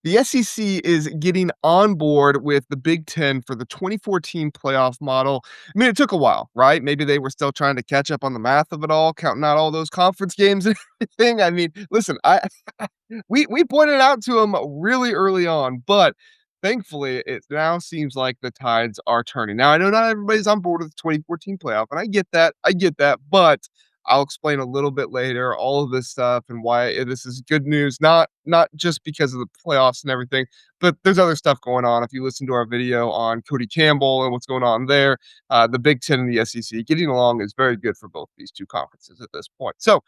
The SEC is getting on board with the Big Ten for the 2014 playoff model. I mean, it took a while, right? Maybe they were still trying to catch up on the math of it all, counting out all those conference games and everything. I mean, listen, I we pointed out to them really early on, but thankfully, it now seems like the tides are turning. Now, I know not everybody's on board with the 2014 playoff, and I get that, but I'll explain a little bit later all of this stuff and why this is good news, not just because of the playoffs and everything, but there's other stuff going on. If you listen to our video on Cody Campbell and what's going on there, the Big Ten and the SEC getting along is very good for both these two conferences at this point. So,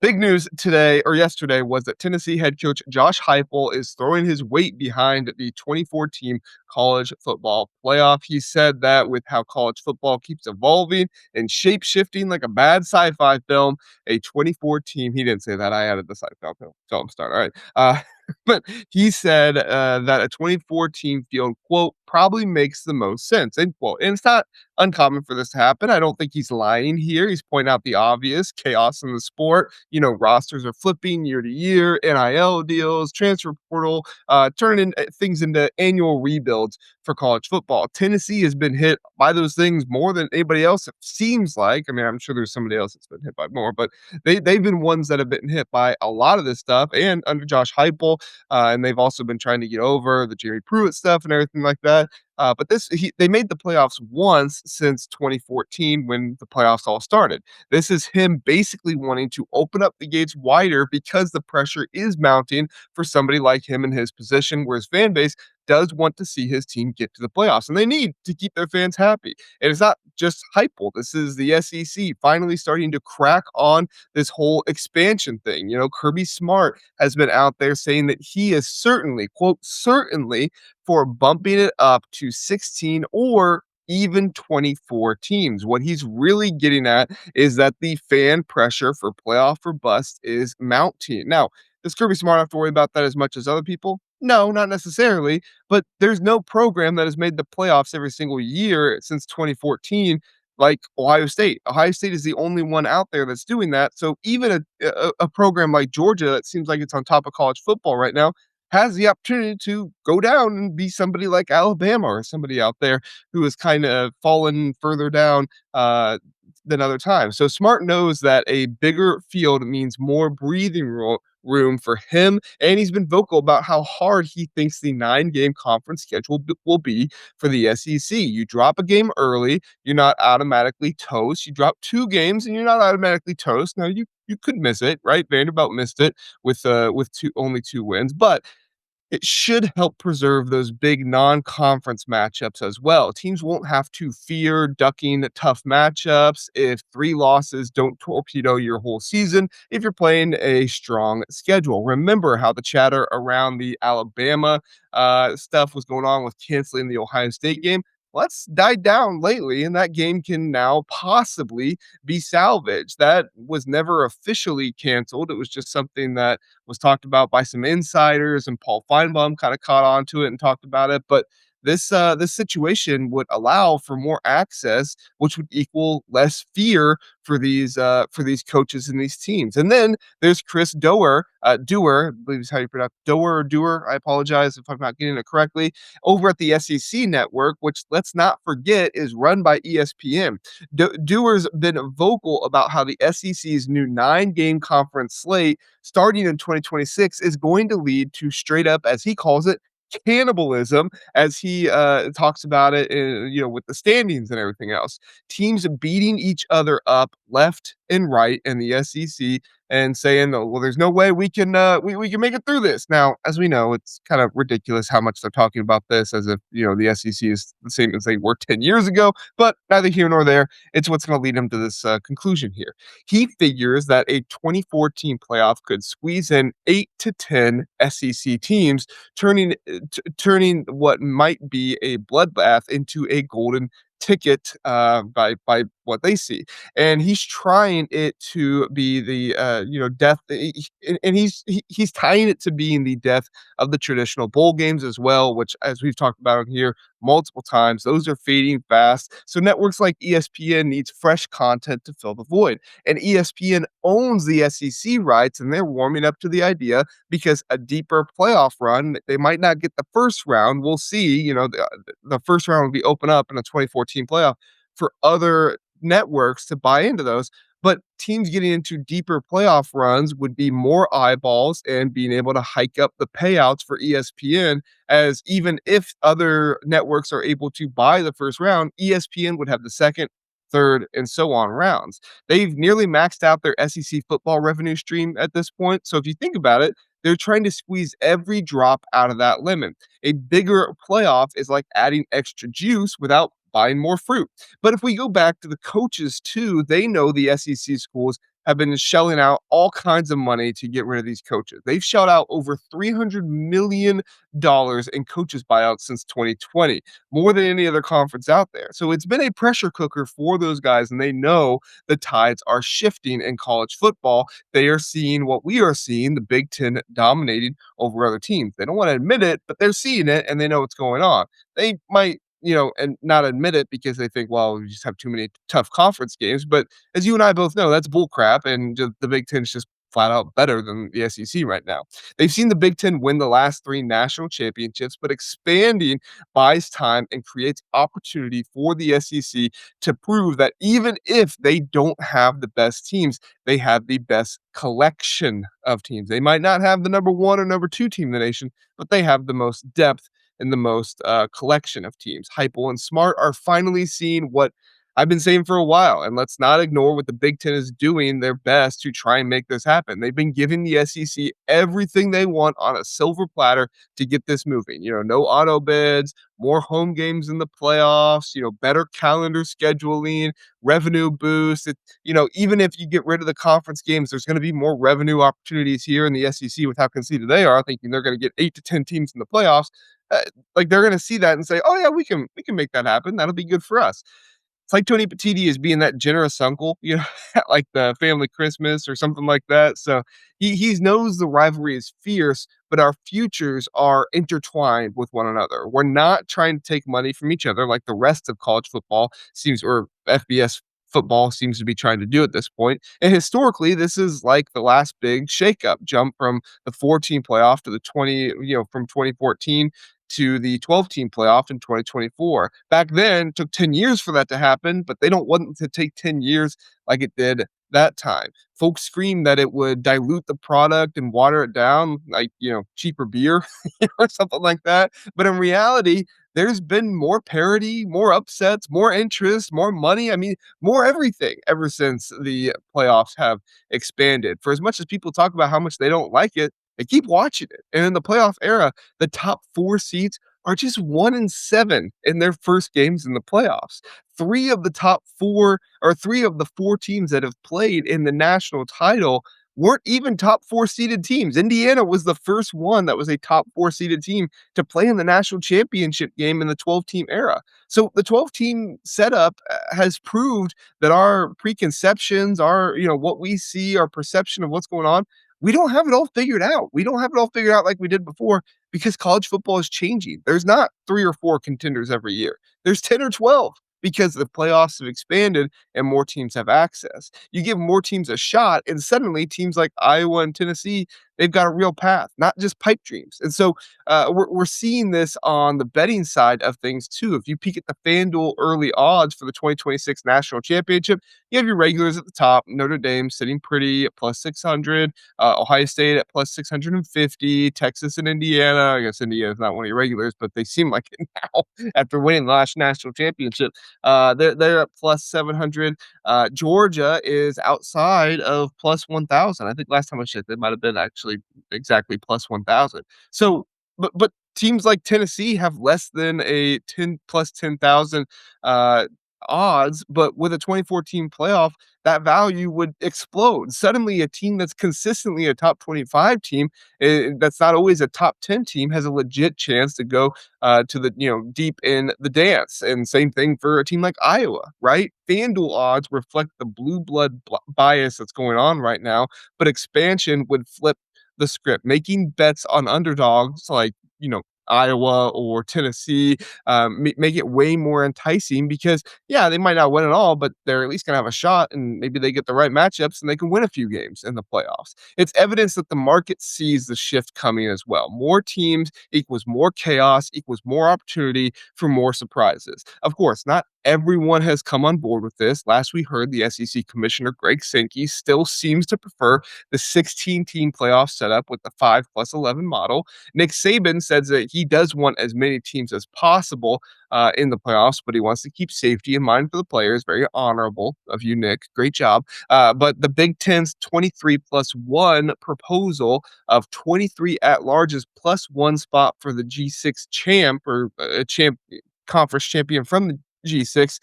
big news today or yesterday was that Tennessee head coach Josh Heupel is throwing his weight behind the 2014 college football playoff. He said that with how college football keeps evolving and shape shifting like a bad sci-fi film, a 2014, he didn't say that. I added the sci-fi film. So I'm starting. All right. But he said that a 2014 field, quote, probably makes the most sense, end quote. And it's not uncommon for this to happen. I don't think he's lying here. He's pointing out the obvious chaos in the sport. You know, rosters are flipping year to year, NIL deals, transfer portal, turning things into annual rebuilds for college football. Tennessee has been hit by those things more than anybody else, it seems like. I mean, I'm sure there's somebody else that's been hit by more, but they've been ones that have been hit by a lot of this stuff and under Josh Heupel, and they've also been trying to get over the Jerry Pruitt stuff and everything like that. But they made the playoffs once since 2014 when the playoffs all started. This is him basically wanting to open up the gates wider because the pressure is mounting for somebody like him in his position, where his fan base does want to see his team get to the playoffs, and they need to keep their fans happy. And it's not just Heupel. This is the SEC finally starting to crack on this whole expansion thing. You know, Kirby Smart has been out there saying that he is certainly, quote, certainly for bumping it up to 16 or even 24 teams. What he's really getting at is that the fan pressure for playoff or bust is mounting. Now, does Kirby Smart have to worry about that as much as other people? No, not necessarily, but there's no program that has made the playoffs every single year since 2014 like Ohio State. Ohio State is the only one out there that's doing that. So even a program like Georgia that seems like it's on top of college football right now has the opportunity to go down and be somebody like Alabama or somebody out there who has kind of fallen further down than other times. So Smart knows that a bigger field means more breathing room for him, and he's been vocal about how hard he thinks the 9-game conference schedule will be for the SEC. You drop a game early, you're not automatically toast. You drop 2 games, and you're not automatically toast. Now you could miss it, right? Vanderbilt missed it with only 2 wins, but it should help preserve those big non-conference matchups as well. Teams won't have to fear ducking tough matchups if 3 losses don't torpedo your whole season if you're playing a strong schedule. Remember how the chatter around the Alabama stuff was going on with canceling the Ohio State game? Well, that's died down lately, and that game can now possibly be salvaged. That was never officially canceled. It was just something that was talked about by some insiders, and Paul Feinbaum kind of caught on to it and talked about it. But this situation would allow for more access, which would equal less fear for these coaches and these teams. And then there's Chris Doer, I believe is how you pronounce Doer. I apologize if I'm not getting it correctly. Over at the SEC network, which let's not forget is run by ESPN. Doer's been vocal about how the SEC's new 9-game conference slate starting in 2026 is going to lead to straight up, as he calls it, cannibalism, as he talks about it with the standings and everything else. Teams beating each other up left and right in the SEC and saying, "Oh, well, there's no way we can we can make it through this." Now, as we know, it's kind of ridiculous how much they're talking about this as if the SEC is the same as they were 10 years ago, but neither here nor there. It's what's going to lead him to this conclusion here. He figures that a 2014 playoff could squeeze in 8 to 10 SEC teams, turning what might be a bloodbath into a golden ticket by what they see. And he's trying it to be the, death and he's tying it to being the death of the traditional bowl games as well, which, as we've talked about here multiple times, those are fading fast. So networks like ESPN needs fresh content to fill the void. And ESPN owns the SEC rights, and they're warming up to the idea because a deeper playoff run, they might not get the first round. We'll see. The first round will be open up in a 2014 playoff for other networks to buy into those. But teams getting into deeper playoff runs would be more eyeballs and being able to hike up the payouts for ESPN, as even if other networks are able to buy the first round, ESPN would have the second, third, and so on rounds. They've nearly maxed out their SEC football revenue stream at this point. So if you think about it, they're trying to squeeze every drop out of that lemon. A bigger playoff is like adding extra juice without buying more fruit. But if we go back to the coaches too, they know the SEC schools have been shelling out all kinds of money to get rid of these coaches. They've shelled out over $300 million in coaches buyouts since 2020, more than any other conference out there. So it's been a pressure cooker for those guys, and they know the tides are shifting in college football. They are seeing what we are seeing, the Big Ten dominating over other teams. They don't want to admit it, but they're seeing it and they know what's going on. They might and not admit it because they think, well, we just have too many tough conference games. But as you and I both know, that's bull crap. And the Big Ten is just flat out better than the SEC right now. They've seen the Big Ten win the last three national championships, but expanding buys time and creates opportunity for the SEC to prove that even if they don't have the best teams, they have the best collection of teams. They might not have the number one or number two team in the nation, but they have the most depth and the most collection of teams. Heupel and Smart are finally seeing what I've been saying for a while, and let's not ignore what the Big Ten is doing their best to try and make this happen. They've been giving the SEC everything they want on a silver platter to get this moving. No auto bids, more home games in the playoffs, better calendar scheduling, revenue boost. Even if you get rid of the conference games, there's going to be more revenue opportunities here in the SEC with how conceited they are, thinking they're going to get 8 to 10 teams in the playoffs. Like they're going to see that and say, "Oh yeah, we can make that happen. That'll be good for us." It's like Tony Petiti is being that generous uncle, like the family Christmas or something like that. So he knows the rivalry is fierce, but our futures are intertwined with one another. We're not trying to take money from each other like the rest of college football seems, or FBS football seems to be trying to do at this point. And historically, this is like the last big shakeup jump from the 14 playoff to the 20, from 2014 to the 12-team playoff in 2024. Back then, it took 10 years for that to happen, but they don't want it to take 10 years like it did that time. Folks screamed that it would dilute the product and water it down, like, cheaper beer or something like that. But in reality, there's been more parity, more upsets, more interest, more money. I mean, more everything ever since the playoffs have expanded. For as much as people talk about how much they don't like it, they keep watching it. And in the playoff era, the top four seeds are just 1-7 in their first games in the playoffs. Three of the four teams that have played in the national title weren't even top four seeded teams. Indiana was the first one that was a top four seeded team to play in the national championship game in the 12-team era. So the 12-team setup has proved that our preconceptions, what we see, our perception of what's going on, we don't have it all figured out. We don't have it all figured out like we did before because college football is changing. There's not 3 or 4 contenders every year. There's 10 or 12 because the playoffs have expanded and more teams have access. You give more teams a shot, and suddenly teams like Iowa and Tennessee, they've got a real path, not just pipe dreams. And so we're seeing this on the betting side of things too. If you peek at the FanDuel early odds for the 2026 national championship, you have your regulars at the top. Notre Dame sitting pretty at plus 600, Ohio State at plus 650, Texas and Indiana. I guess Indiana's not one of your regulars, but they seem like it now after winning the last national championship. They're at plus 700. Georgia is outside of plus 1,000. I think last time I checked, they might have been actually exactly plus 1,000. So, but teams like Tennessee have less than a 10 plus 10,000 odds, but with a 2014 playoff, that value would explode. Suddenly, a team that's consistently a top 25 team, that's not always a top 10 team, has a legit chance to go to the deep in the dance. And same thing for a team like Iowa, right? FanDuel odds reflect the blue blood bias that's going on right now, but expansion would flip the script, making bets on underdogs like Iowa or Tennessee, make it way more enticing because, yeah, they might not win it all, but they're at least going to have a shot and maybe they get the right matchups and they can win a few games in the playoffs. It's evidence that the market sees the shift coming as well. More teams equals more chaos, equals more opportunity for more surprises. Of course, not everyone has come on board with this. Last we heard, the SEC Commissioner Greg Sankey still seems to prefer the 16-team playoff setup with the 5+11 model. Nick Saban says that he does want as many teams as possible in the playoffs, but he wants to keep safety in mind for the players. Very honorable of you, Nick. Great job. But the Big Ten's 23+1 proposal of 23 at larges plus one spot for the G6 champ or conference champion from the G6.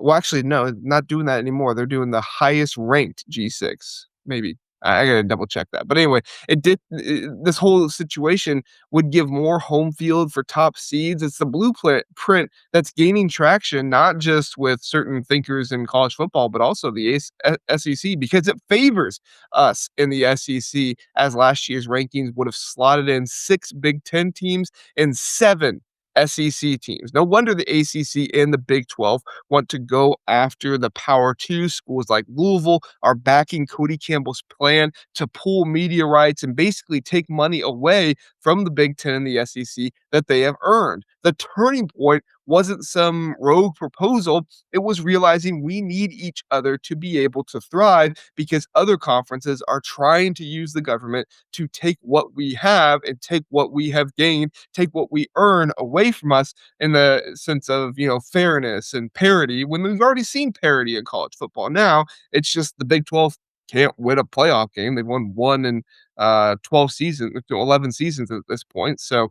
Well, actually, no, not doing that anymore. They're doing the highest ranked G6, maybe. I gotta double check that. But anyway, this whole situation would give more home field for top seeds. It's the blueprint that's gaining traction, not just with certain thinkers in college football, but also the SEC, because it favors us in the SEC, as last year's rankings would have slotted in 6 Big Ten teams and 7 SEC teams. No wonder the ACC and the Big 12 want to go after the Power 2. Schools like Louisville are backing Cody Campbell's plan to pull media rights and basically take money away from the Big Ten and the SEC that they have earned. The turning point wasn't some rogue proposal. It was realizing we need each other to be able to thrive because other conferences are trying to use the government to take what we have and take what we have gained, take what we earn away from us in the sense of, fairness and parity, when we've already seen parity in college football. Now it's just the Big 12 can't win a playoff game. They've won one in 12 seasons, 11 seasons at this point. So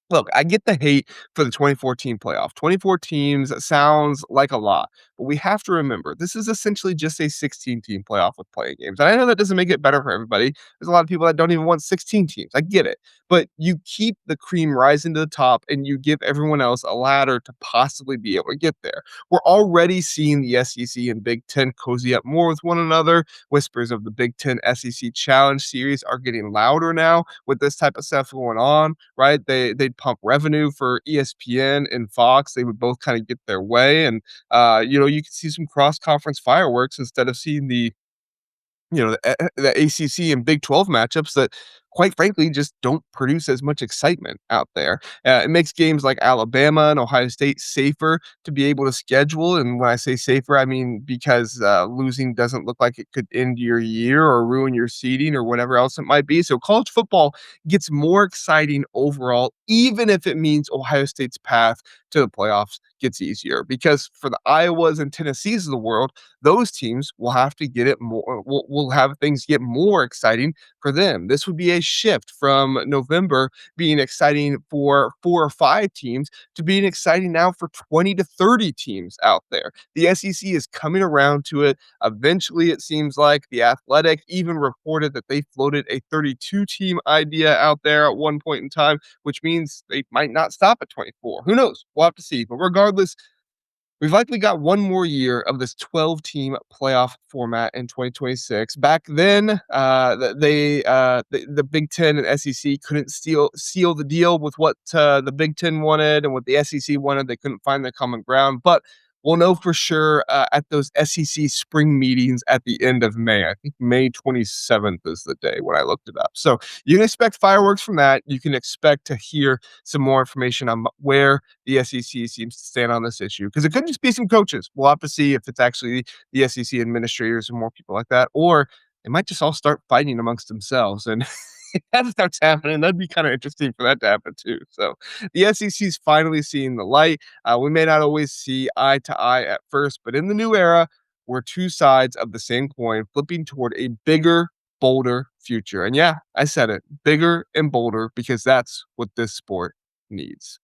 look, I get the hate for the 2014 playoff. 24 teams sounds like a lot, but we have to remember this is essentially just a 16-team playoff with playing games. And I know that doesn't make it better for everybody. There's a lot of people that don't even want 16 teams. I get it. But you keep the cream rising to the top and you give everyone else a ladder to possibly be able to get there. We're already seeing the SEC and Big Ten cozy up more with one another. Whispers of the Big Ten SEC Challenge series are getting louder now with this type of stuff going on, right? They'd pump revenue for ESPN and Fox. They would both kind of get their way. And, you could see some cross conference fireworks instead of seeing the ACC and Big 12 matchups that, quite frankly, just don't produce as much excitement out there. It makes games like Alabama and Ohio State safer to be able to schedule. And when I say safer, I mean because losing doesn't look like it could end your year or ruin your seeding or whatever else it might be. So college football gets more exciting overall, even if it means Ohio State's path to the playoffs gets easier. Because for the Iowas and Tennessees of the world, those teams will have to get it more, will have things get more exciting for them. This would be a shift from November being exciting for 4 or 5 teams to being exciting now for 20 to 30 teams out there. The SEC is coming around to it. Eventually, it seems like The Athletic even reported that they floated a 32-team idea out there at one point in time, which means they might not stop at 24. Who knows? We'll have to see. But regardless, we've likely got one more year of this 12-team playoff format in 2026. Back then, the Big Ten and SEC couldn't seal the deal with what the Big Ten wanted and what the SEC wanted. They couldn't find their common ground, but we'll know for sure at those SEC spring meetings at the end of May. I think May 27th is the day when I looked it up. So you can expect fireworks from that. You can expect to hear some more information on where the SEC seems to stand on this issue, because it could just be some coaches. We'll have to see if it's actually the SEC administrators and more people like that, or they might just all start fighting amongst themselves. And if that starts happening, that'd be kind of interesting for that to happen too. So the SEC's finally seeing the light. We may not always see eye to eye at first, but in the new era, we're two sides of the same coin, flipping toward a bigger, bolder future. And yeah, I said it, bigger and bolder, because that's what this sport needs.